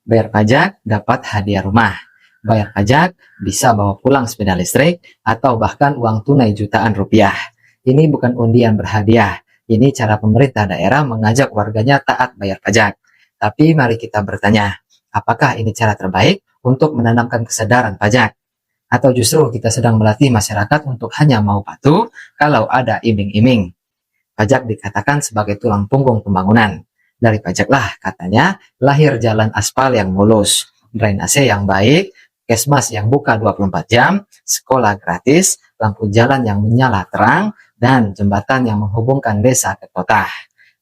Bayar pajak dapat hadiah rumah. Bayar pajak bisa bawa pulang sepeda listrik atau bahkan uang tunai jutaan rupiah. Ini bukan undian berhadiah. Ini cara pemerintah daerah mengajak warganya taat bayar pajak. Tapi mari kita bertanya, apakah ini cara terbaik untuk menanamkan kesadaran pajak? Atau justru kita sedang melatih masyarakat untuk hanya mau patuh kalau ada iming-iming? Pajak dikatakan sebagai tulang punggung pembangunan. Dari pajaklah katanya lahir jalan aspal yang mulus, drainase yang baik, kesmas yang buka 24 jam, sekolah gratis, lampu jalan yang menyala terang, dan jembatan yang menghubungkan desa ke kota.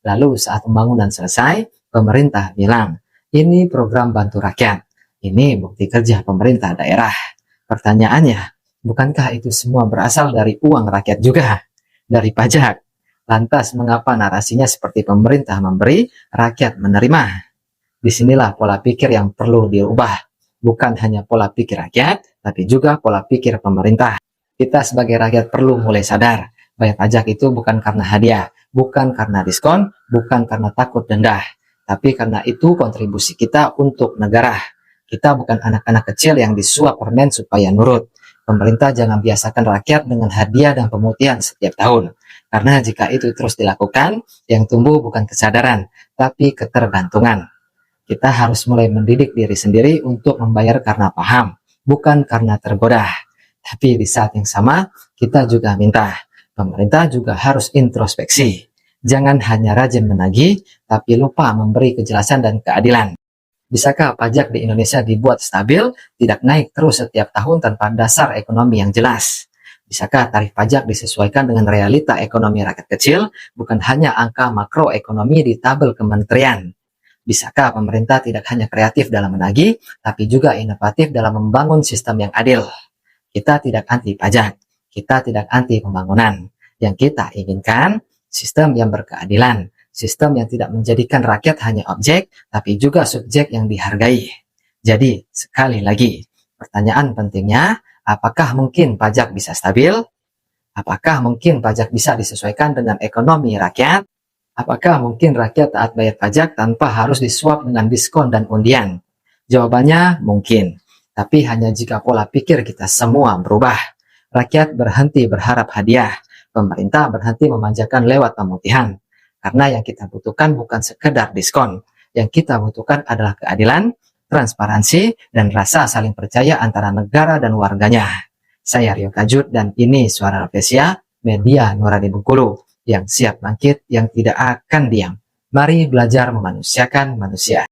Lalu saat pembangunan selesai, pemerintah bilang, ini program bantu rakyat, ini bukti kerja pemerintah daerah. Pertanyaannya, bukankah itu semua berasal dari uang rakyat juga? Dari pajak? Lantas mengapa narasinya seperti pemerintah memberi, rakyat menerima? Disinilah pola pikir yang perlu diubah. Bukan hanya pola pikir rakyat, tapi juga pola pikir pemerintah. Kita sebagai rakyat perlu mulai sadar, bayar pajak itu bukan karena hadiah, bukan karena diskon, bukan karena takut denda, tapi karena itu kontribusi kita untuk negara. Kita bukan anak-anak kecil yang disuap permen supaya nurut. Pemerintah jangan biasakan rakyat dengan hadiah dan pemutihan setiap tahun. Karena jika itu terus dilakukan, yang tumbuh bukan kesadaran, tapi ketergantungan. Kita harus mulai mendidik diri sendiri untuk membayar karena paham, bukan karena tergoda. Tapi di saat yang sama, kita juga minta, pemerintah juga harus introspeksi. Jangan hanya rajin menagih, tapi lupa memberi kejelasan dan keadilan. Bisakah pajak di Indonesia dibuat stabil, tidak naik terus setiap tahun tanpa dasar ekonomi yang jelas? Bisakah tarif pajak disesuaikan dengan realita ekonomi rakyat kecil, bukan hanya angka makroekonomi di tabel kementerian? Bisakah pemerintah tidak hanya kreatif dalam menagih, tapi juga inovatif dalam membangun sistem yang adil? Kita tidak anti pajak, kita tidak anti pembangunan. Yang kita inginkan, sistem yang berkeadilan, sistem yang tidak menjadikan rakyat hanya objek, tapi juga subjek yang dihargai. Jadi, sekali lagi, pertanyaan pentingnya, apakah mungkin pajak bisa stabil? Apakah mungkin pajak bisa disesuaikan dengan ekonomi rakyat? Apakah mungkin rakyat taat bayar pajak tanpa harus disuap dengan diskon dan undian? Jawabannya mungkin, tapi hanya jika pola pikir kita semua berubah. Rakyat berhenti berharap hadiah, pemerintah berhenti memanjakan lewat pemutihan. Karena yang kita butuhkan bukan sekedar diskon, yang kita butuhkan adalah keadilan, transparansi, dan rasa saling percaya antara negara dan warganya. Saya Rio Kajut dan ini Suara Rafflesia, media Nurani Bengkulu, yang siap bangkit, yang tidak akan diam. Mari belajar memanusiakan manusia.